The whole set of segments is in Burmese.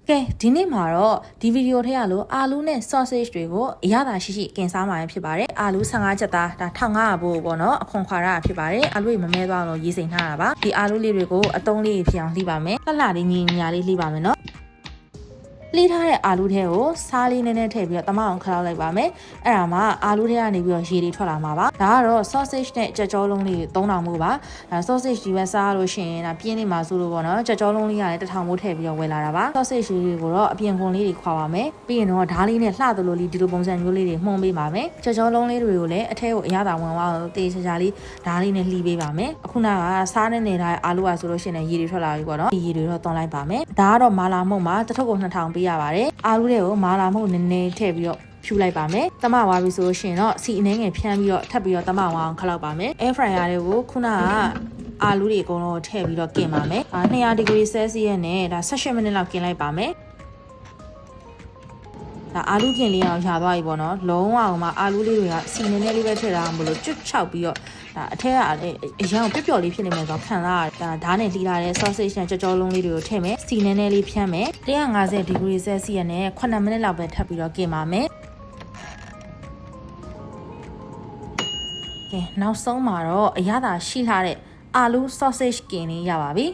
ကဲဒီနေ့မှာတော့ဒီဗီဒီယိုထဲကလို့အာလူးနဲ့ sausage တွေကိုအရသာရှိရှိကင်စားမှာဖြစ်ပါတယ်အာလူး15ချက်သားဒါ1500ဘို့ပေါ့နော်အခွန်ခွာရဖြစ်ပါတယ်အာလူးတွေမမဲသွားအောင်လို့ရေးစိမ်ထားတာပါဒီအာလူးလေးတွေကိုအတုံးလေးဖြစ်အောင်လှိပါမယ်လှလှလေးညီညာလေးလှိပါမယ်နော်လှိထားတဲ့အာလူးထဲကိုစားလေးနည်းနည်းထည့်ပြီးတော့တမအောင်ခလောက်လိုက်ပါမယ်အဲ့ဒါမှအာလူးထဲကနေပြီးတော့ရေတွေထွက်လာမှာပါဒါကတော့ sausage နဲ့ကြက်ကြောလုံးလေး3000မို့ပါဒါ sausage ဒီပဲစားလို့ရှိရင်ဒါပြင်းနေမှာဆိုလို့ပေါ့နော်ကြက်ကြောလုံးလေးကလည်း1000မို့ထည့်ပြီးတော့ဝယ်လာတာပါ sausage တွေကိုတော့အပြင်ခွန်လေးတွေခွာပါမယ်ပြီးရင်တော့ဓားလေးနဲ့လှသလိုလေးဒီလိုပုံစံမျိုးလေးတွေမှုန်ပေးပါမယ်ကြက်ကြောလုံးလေးတွေကိုလည်းအထဲကိုအရသာဝင်သွားအောင်တေးချာချာလေးဓားလေးနဲ့လှီးပေးပါမယ်အခုနကစားနေနေတဲ့အာလူးကဆိုလို့ရှိရင်ရေတွေထွက်လာပြီပေါ့နော်ဒီရေတွေတော့သွန်းလိုက်ပါမယ်ဒါကတော့မာလာမှုန့်မှာတစ်ထုပ်ကို2000ပေးရပါတယ်အာလူးတွေကိုမာလာမှုန့်နည်းနည်းထည့်ပြီးတော့ဖြူလိုက်ပါမယ်တမဝါပြီဆိုလို့ရှိရင်တော့စီအနှဲငယ်ဖြန်းပြီးတော့ထပ်ပြီးတော့တမဝါအောင်ခလောက်ပါမယ် air fryer တွေကိုခုနကအာလူးတွေအကုန်လုံးထည့်ပြီးတော့ကင်ပါမယ်200 degree celsius နဲ့ဒါ18မိနစ်လောက်ကင်လိုက်ပါမယ်ဒါအာလူးကင်လေးအောင်ရှာသွားပြီပေါ့နော်လုံးဝအောင်မှာအာလူးလေးတွေကစီနေနေလေးပဲထည့်ထားမှာမလို့ကျွတ်ချောက်ပြီးတော့ဒါအထက်ကအရန်ပျော့ပျော့လေးဖြစ်နေမယ်ဆိုတော့ခံစားရဒါဓာတ်နဲ့လှီထားတဲ့ sausage နဲ့ကြောလုံးလေးတွေကိုထည့်မယ်စီနေနေလေးဖြန်းမယ်150 degree celsius နဲ့9မိနစ်လောက်ပဲထပ်ပြီးတော့ကင်ပါမယ်ကဲနောက်ဆုံးမှာတော့အရသာရှိလာတဲ့အာလူး sausage ကင်လေးရပါပြီ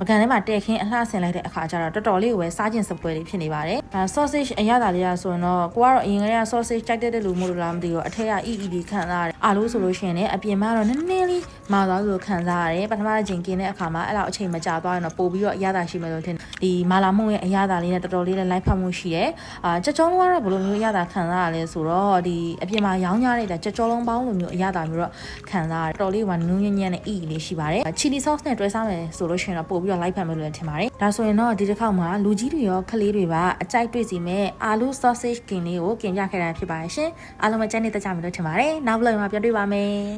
ပကံထဲမှာတဲခင်းအလှဆင်လိုက်တဲ့အခါကျတော့တော်တော်လေးကိုပဲစားကျင်စပွဲလေးဖြစ်နေပါတယ်sausage အရသာလေးရဆိုရင်တော့ကိုကတော့အရင်ကတည်းက sausage ကြိုက်တဲ့လူမို့လို့လားမသိဘူးအထက်ကအီလေးခံစားရတယ်အာလူးဆိုလို့ရှိရင်လည်းအပြင်မှာတော့နည်းနည်းလေးမာသွားလို့ခံစားရတယ်ပထမချိန်ကင်းတဲ့အခါမှာအဲ့လောက်အချိန်မကြာသွားရင်တော့ပို့ပြီးတော့အရသာရှိမယ်လို့ထင်ဒီမာလာမှုန့်ရဲ့အရသာလေးနဲ့တော်တော်လေးလည်းလိုက်ဖတ်မှုရှိတယ်ကြက်ကြောလုံးကတော့ဘယ်လိုမျိုးအရသာခံစားရလဲဆိုတော့ဒီအပြင်မှာရောင်းကြတဲ့ကြက်ကြောလုံးပေါင်းလိုမျိုးအရသာမျိုးတော့ခံစားရတော်လေးကနူးညံ့ညံ့နဲ့အီလေးရှိပါတယ် chili sauce နဲ့တွဲစားမယ်ဆိုလို့ရှိရင်တော့ပို့ပြီးတော့လိုက်ဖတ်မယ်လို့ထင်ပါတယ်ဒါဆိုရင်တော့ဒီတစ်ခေါက်မှာလူကြီးတွေရောကလေးတွေပါအကြိုက်တွေ့စီမဲ့အာလူး sausage ကင်လေးကိုကင်ပြခဲ့တာဖြစ်ပါတယ်ရှင်အားလုံးပဲကြိုက်နေတတ်ကြမယ်လို့ထင်ပါတယ်နောက်ဗလဂ်မှာပြန်တွေ့ပါမယ်